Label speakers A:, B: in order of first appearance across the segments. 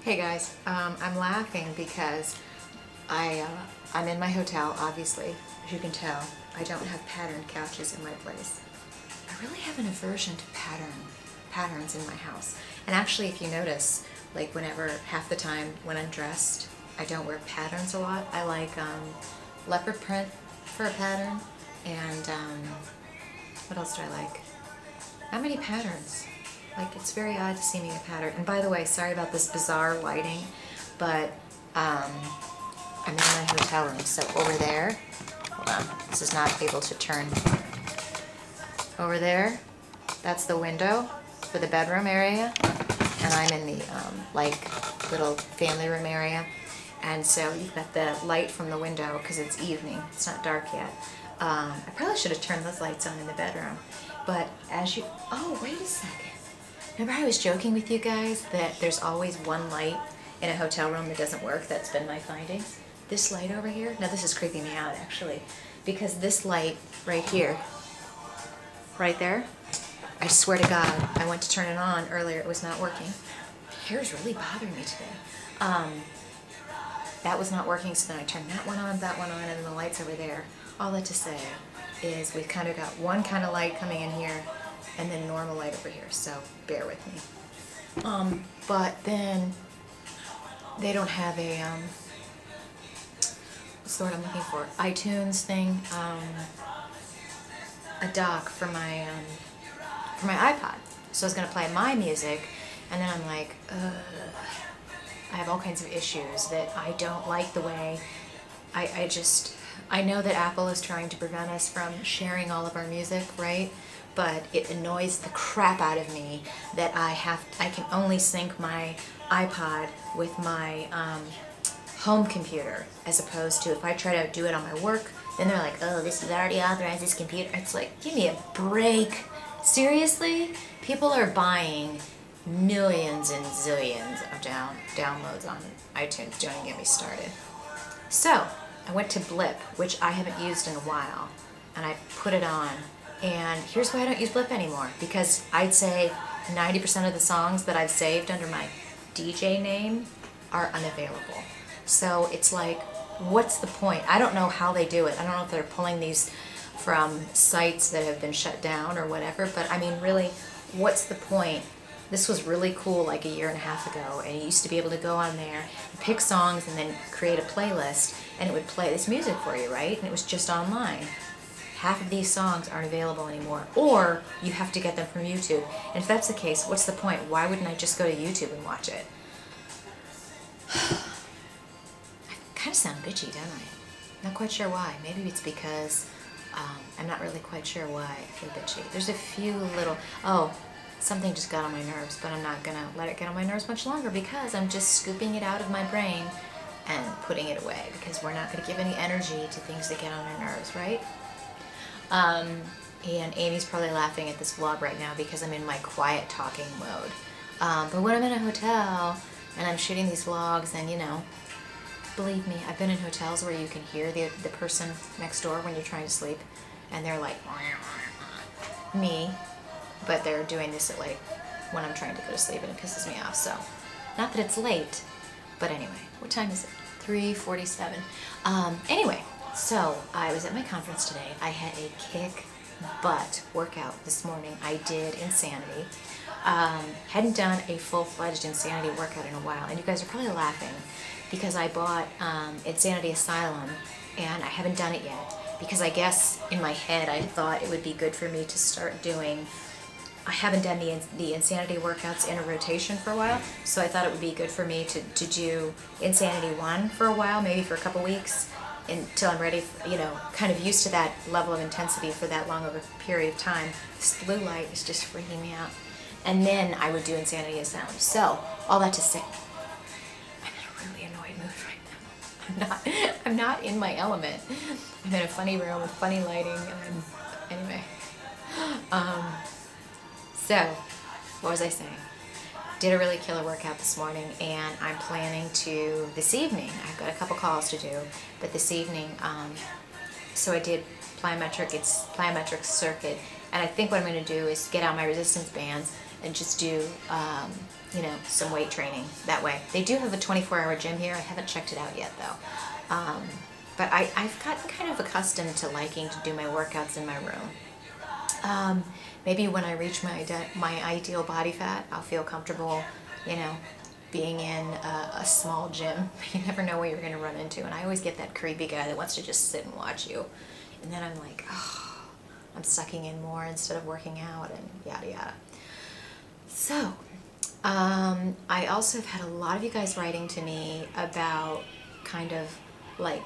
A: Hey guys, I'm laughing because I'm in my hotel, obviously. As you can tell, I don't have patterned couches in my place. I really have an aversion to patterns in my house. And actually, if you notice, like whenever, half the time when I'm dressed, I don't wear patterns a lot. I like leopard print for a pattern, and what else do I like? Not many patterns. Like, it's very odd to see me in a pattern. And by the way, sorry about this bizarre lighting, but I'm in my hotel room. So over there, hold on, this is not able to turn. Over there, that's the window for the bedroom area, and I'm in the like little family room area. And so you've got the light from the window because it's evening. It's not dark yet. I probably should have turned those lights on in the bedroom. But as you, oh, wait a second. Remember I was joking with you guys that there's always one light in a hotel room that doesn't work? That's been my findings. This light over here, now this is creeping me out actually, because this light right here, right there, I swear to God, I went to turn it on earlier, it was not working. My hair is really bothering me today. That was not working, so then I turned that one on, and then the lights over there. All that to say is we've kind of got one kind of light coming in here, and then normal light over here, so bear with me. But then they don't have a, what's the word I'm looking for? iTunes thing, a dock for my iPod. So I was gonna play my music, and then I'm like, I have all kinds of issues that I don't like the way, I know that Apple is trying to prevent us from sharing all of our music, right? But it annoys the crap out of me that I can only sync my iPod with my home computer, as opposed to if I try to do it on my work, then they're like, oh, this is already authorized, this computer. It's like, give me a break. Seriously? People are buying millions and zillions of downloads on iTunes. Don't even get me started. So, I went to Blip, which I haven't used in a while, and I put it on. And here's why I don't use Blip anymore, because I'd say 90% of the songs that I've saved under my DJ name are unavailable. So it's like, what's the point? I don't know how they do it. I don't know if they're pulling these from sites that have been shut down or whatever, but I mean, really, what's the point? This was really cool like a year and a half ago, and you used to be able to go on there, pick songs, and then create a playlist, and it would play this music for you, right? And it was just online. Half of these songs aren't available anymore, or you have to get them from YouTube. And if that's the case, what's the point? Why wouldn't I just go to YouTube and watch it? I kind of sound bitchy, don't I? Not quite sure why. Maybe it's because I'm not really quite sure why I feel bitchy. There's a few little, something just got on my nerves, but I'm not going to let it get on my nerves much longer because I'm just scooping it out of my brain and putting it away, because we're not going to give any energy to things that get on our nerves, right? And Amy's probably laughing at this vlog right now because I'm in my quiet talking mode. But when I'm in a hotel and I'm shooting these vlogs, and you know, believe me, I've been in hotels where you can hear the person next door when you're trying to sleep, and they're like, me, but they're doing this at like when I'm trying to go to sleep, and it pisses me off. So, not that it's late, but anyway, what time is it? 3:47. Anyway. So, I was at my conference today. I had a kick-butt workout this morning. I did Insanity. Hadn't done a full-fledged Insanity workout in a while, and you guys are probably laughing because I bought Insanity Asylum, and I haven't done it yet because I guess in my head I thought it would be good for me to start doing. I haven't done the Insanity workouts in a rotation for a while, so I thought it would be good for me to do Insanity 1 for a while, maybe for a couple weeks, until I'm ready, you know, kind of used to that level of intensity for that long of a period of time. This blue light is just freaking me out. And then I would do Insanity Asylum. So, all that to say, I'm in a really annoyed mood right now. I'm not in my element. I'm in a funny room with funny lighting, and anyway. So, what was I saying? Did a really killer workout this morning, and I'm planning to, this evening, I've got a couple calls to do, but this evening, so I did plyometric circuit, and I think what I'm going to do is get out my resistance bands and just do, you know, some weight training that way. They do have a 24-hour gym here. I haven't checked it out yet though. But I've gotten kind of accustomed to liking to do my workouts in my room. Maybe when I reach my ideal body fat, I'll feel comfortable, you know, being in a small gym. You never know what you're going to run into. And I always get that creepy guy that wants to just sit and watch you. And then I'm like, oh, I'm sucking in more instead of working out and yada yada. So, I also have had a lot of you guys writing to me about kind of like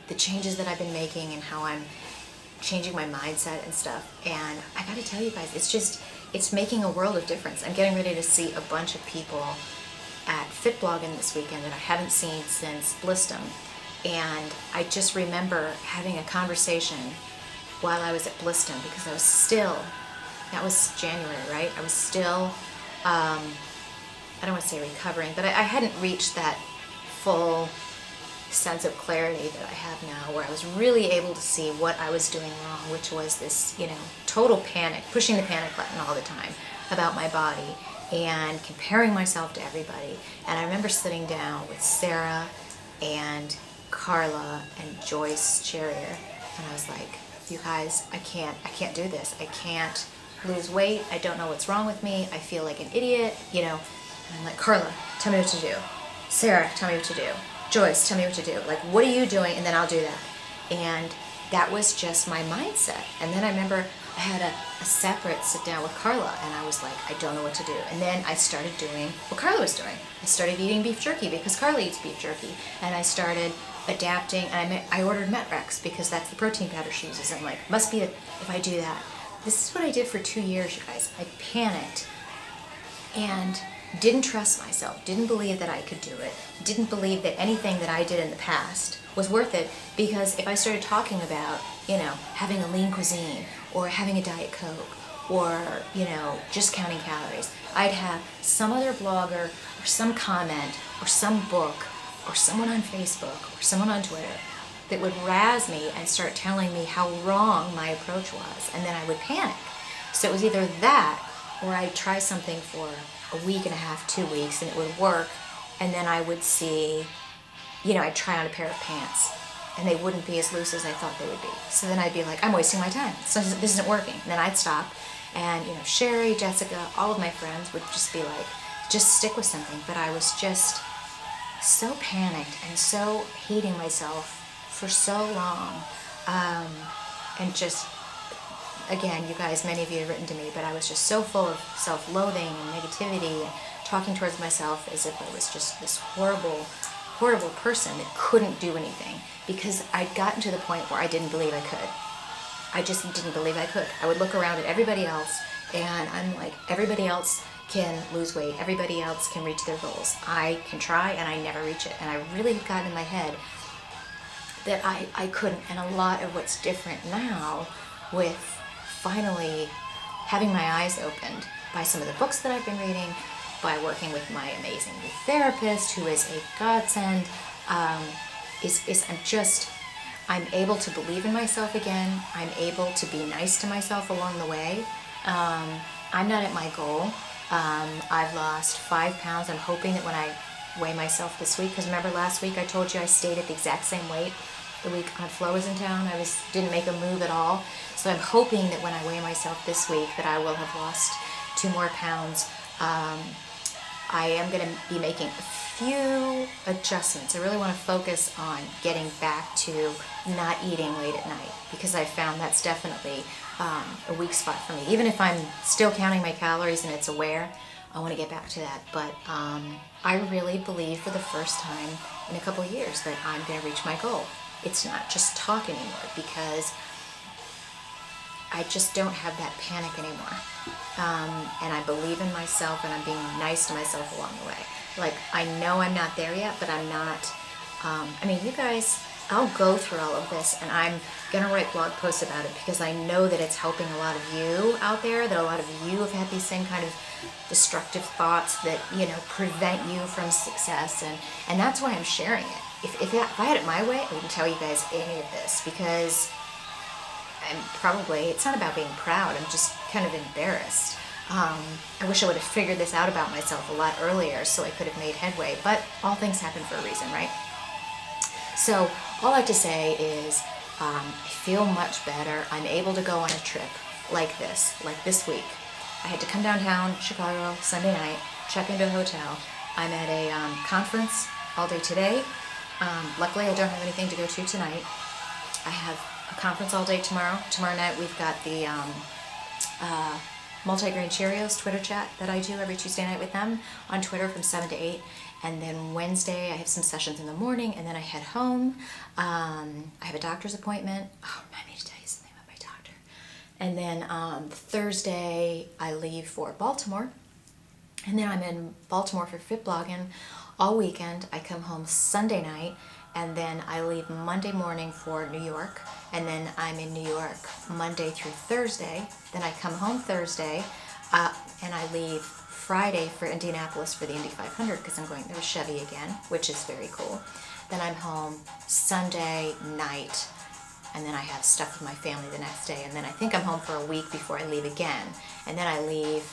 A: the changes that I've been making and how I'm changing my mindset and stuff. And I gotta tell you guys, it's making a world of difference. I'm getting ready to see a bunch of people at Fit Blogging this weekend that I haven't seen since Blistum. And I just remember having a conversation while I was at Blistum, because I was still, that was January, right? I was still, I don't want to say recovering, but I hadn't reached that full sense of clarity that I have now, where I was really able to see what I was doing wrong, which was this, you know, total panic, pushing the panic button all the time about my body and comparing myself to everybody. And I remember sitting down with Sarah and Carla and Joyce Cherrier, and I was like, you guys, I can't do this. I can't lose weight. I don't know what's wrong with me. I feel like an idiot, you know. And I'm like, Carla, tell me what to do. Sarah, tell me what to do. Joyce, tell me what to do. Like, what are you doing? And then I'll do that. And that was just my mindset. And then I remember I had a separate sit down with Carla, and I was like, I don't know what to do. And then I started doing what Carla was doing. I started eating beef jerky because Carla eats beef jerky. And I started adapting, and I ordered Metrex because that's the protein powder she uses. I'm like, must be if I do that. This is what I did for 2 years, you guys. I panicked and didn't trust myself, didn't believe that I could do it, didn't believe that anything that I did in the past was worth it, because if I started talking about, you know, having a lean cuisine or having a Diet Coke or, you know, just counting calories, I'd have some other blogger or some comment or some book or someone on Facebook or someone on Twitter that would razz me and start telling me how wrong my approach was, and then I would panic. So it was either that or I'd try something for a week and a half, 2 weeks, and it would work, and then I would see, you know, I'd try on a pair of pants and they wouldn't be as loose as I thought they would be. So then I'd be like, I'm wasting my time. So this isn't working. And then I'd stop, and, you know, Sherry, Jessica, all of my friends would just be like, just stick with something. But I was just so panicked and so hating myself for so long, and just, again, you guys, many of you have written to me, but I was just so full of self-loathing and negativity and talking towards myself as if I was just this horrible, horrible person that couldn't do anything, because I'd gotten to the point where I didn't believe I could. I just didn't believe I could. I would look around at everybody else, and I'm like, everybody else can lose weight. Everybody else can reach their goals. I can try, and I never reach it. And I really had gotten in my head that I couldn't. And a lot of what's different now, with finally having my eyes opened by some of the books that I've been reading, by working with my amazing new therapist, who is a godsend, I'm able to believe in myself again. I'm able to be nice to myself along the way. I'm not at my goal. I've lost 5 pounds. I'm hoping that when I weigh myself this week, because remember last week I told you I stayed at the exact same weight. The week Aunt Flo was in town, didn't make a move at all. So I'm hoping that when I weigh myself this week that I will have lost 2 more pounds. I am going to be making a few adjustments. I really want to focus on getting back to not eating late at night, because I found that's definitely a weak spot for me. Even if I'm still counting my calories and it's aware, I want to get back to that. But I really believe for the first time in a couple of years that I'm going to reach my goal. It's not just talk anymore, because I just don't have that panic anymore. And I believe in myself, and I'm being nice to myself along the way. Like, I know I'm not there yet, but I'm not, I mean, you guys, I'll go through all of this, and I'm going to write blog posts about it, because I know that it's helping a lot of you out there, that a lot of you have had these same kind of destructive thoughts that, you know, prevent you from success, and that's why I'm sharing it. If I had it my way, I wouldn't tell you guys any of this, because it's not about being proud, I'm just kind of embarrassed. I wish I would have figured this out about myself a lot earlier so I could have made headway, but all things happen for a reason, right? So all I have to say is I feel much better. I'm able to go on a trip like this week. I had to come downtown, Chicago, Sunday night, check into a hotel. I'm at a conference all day today. Luckily, I don't have anything to go to tonight. I have a conference all day tomorrow. Tomorrow night, we've got the Multigrain Cheerios Twitter chat that I do every Tuesday night with them on Twitter from 7 to 8. And then Wednesday, I have some sessions in the morning, and then I head home. I have a doctor's appointment. Oh, I need to tell you something about my doctor. And then Thursday, I leave for Baltimore. And then I'm in Baltimore for Fit Blogging all weekend. I come home Sunday night, and then I leave Monday morning for New York. And then I'm in New York Monday through Thursday. Then I come home Thursday, and I leave Friday for Indianapolis for the Indy 500 because I'm going there with Chevy again, which is very cool. Then I'm home Sunday night, and then I have stuff with my family the next day. And then I think I'm home for a week before I leave again. And then I leave,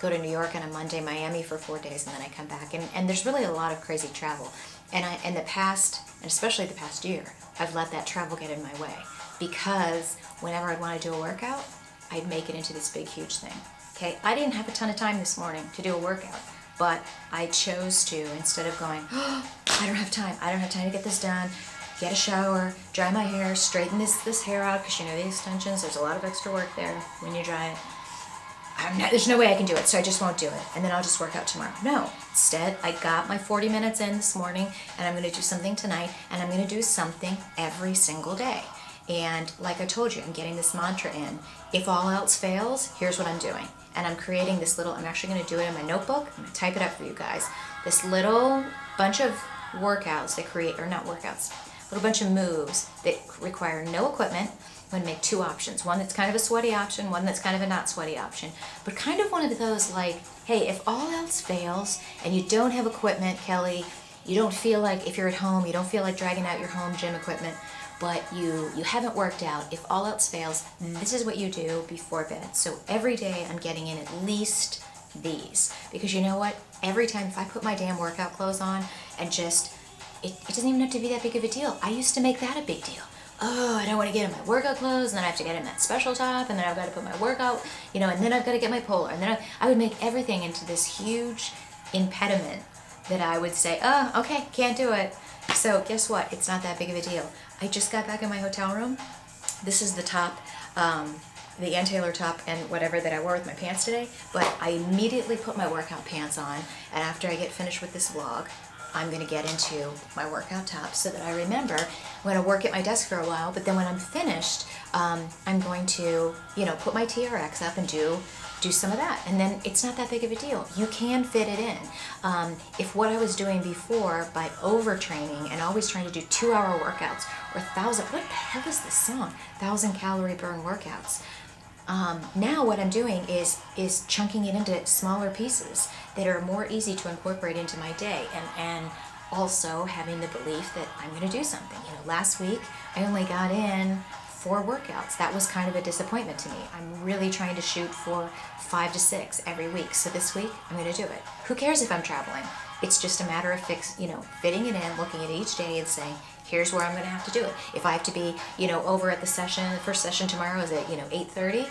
A: go to New York on a Monday, Miami for 4 days, and then I come back. And there's really a lot of crazy travel. And in the past, and especially the past year, I've let that travel get in my way because whenever I'd want to do a workout, I'd make it into this big, huge thing. Okay, I didn't have a ton of time this morning to do a workout, but I chose to, instead of going, oh, I don't have time to get this done, get a shower, dry my hair, straighten this hair out, because you know the extensions, there's a lot of extra work there when you dry it. There's no way I can do it, so I just won't do it, and then I'll just work out tomorrow. No, instead, I got my 40 minutes in this morning, and I'm going to do something tonight, and I'm going to do something every single day. And like I told you, I'm getting this mantra in. If all else fails, here's what I'm doing. And I'm creating this little, I'm actually going to do it in my notebook. I'm going to type it up for you guys. This little bunch of workouts that create, or not workouts, a little bunch of moves that require no equipment. I'm going to make two options. One that's kind of a sweaty option, one that's kind of a not sweaty option. But kind of one of those like, hey, if all else fails and you don't have equipment, Kelly, you don't feel like, if you're at home, you don't feel like dragging out your home gym equipment, but you haven't worked out, if all else fails, this is what you do before bed. So every day I'm getting in at least these. Because you know what? Every time if I put my damn workout clothes on and just, it doesn't even have to be that big of a deal. I used to make that a big deal. Oh, I don't want to get in my workout clothes, and then I have to get in that special top, and then I've got to put my workout, you know, and then I've got to get my polar, and then I would make everything into this huge impediment that I would say, oh, okay, can't do it. So guess what? It's not that big of a deal. I just got back in my hotel room. This is the top, the Ann Taylor top and whatever that I wore with my pants today, but I immediately put my workout pants on, and after I get finished with this vlog, I'm going to get into my workout top so that I remember I'm going to work at my desk for a while, but then when I'm finished, I'm going to, you know, put my TRX up and do some of that. And then it's not that big of a deal. You can fit it in. If what I was doing before by overtraining and always trying to do 2-hour workouts or 1,000, what the hell is this song? 1,000 calorie burn workouts. Now what I'm doing is chunking it into smaller pieces that are more easy to incorporate into my day, and also having the belief that I'm going to do something. You know, last week I only got in 4 workouts. That was kind of a disappointment to me. I'm really trying to shoot for 5 to 6 every week. So this week I'm going to do it. Who cares if I'm traveling? It's just a matter of fitting it in, looking at each day and saying, here's where I'm going to have to do it. If I have to be, you know, over at the first session tomorrow is at, 8:30.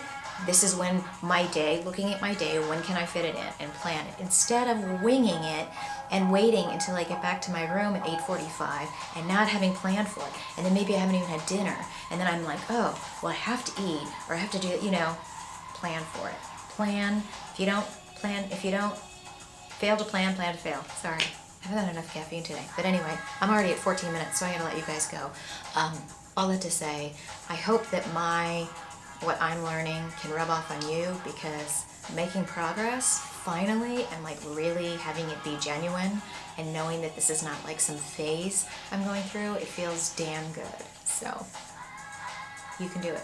A: This is when my day, looking at my day, when can I fit it in and plan it, instead of winging it and waiting until I get back to my room at 8:45 and not having planned for it. And then maybe I haven't even had dinner. And then I'm like, oh, well, I have to eat or I have to do, plan for it. Plan. If you don't fail to plan to fail. Sorry. I haven't had enough caffeine today. But anyway, I'm already at 14 minutes, so I'm going to let you guys go. All that to say, I hope that what I'm learning can rub off on you, because making progress, finally, and like really having it be genuine and knowing that this is not like some phase I'm going through, it feels damn good. So, you can do it.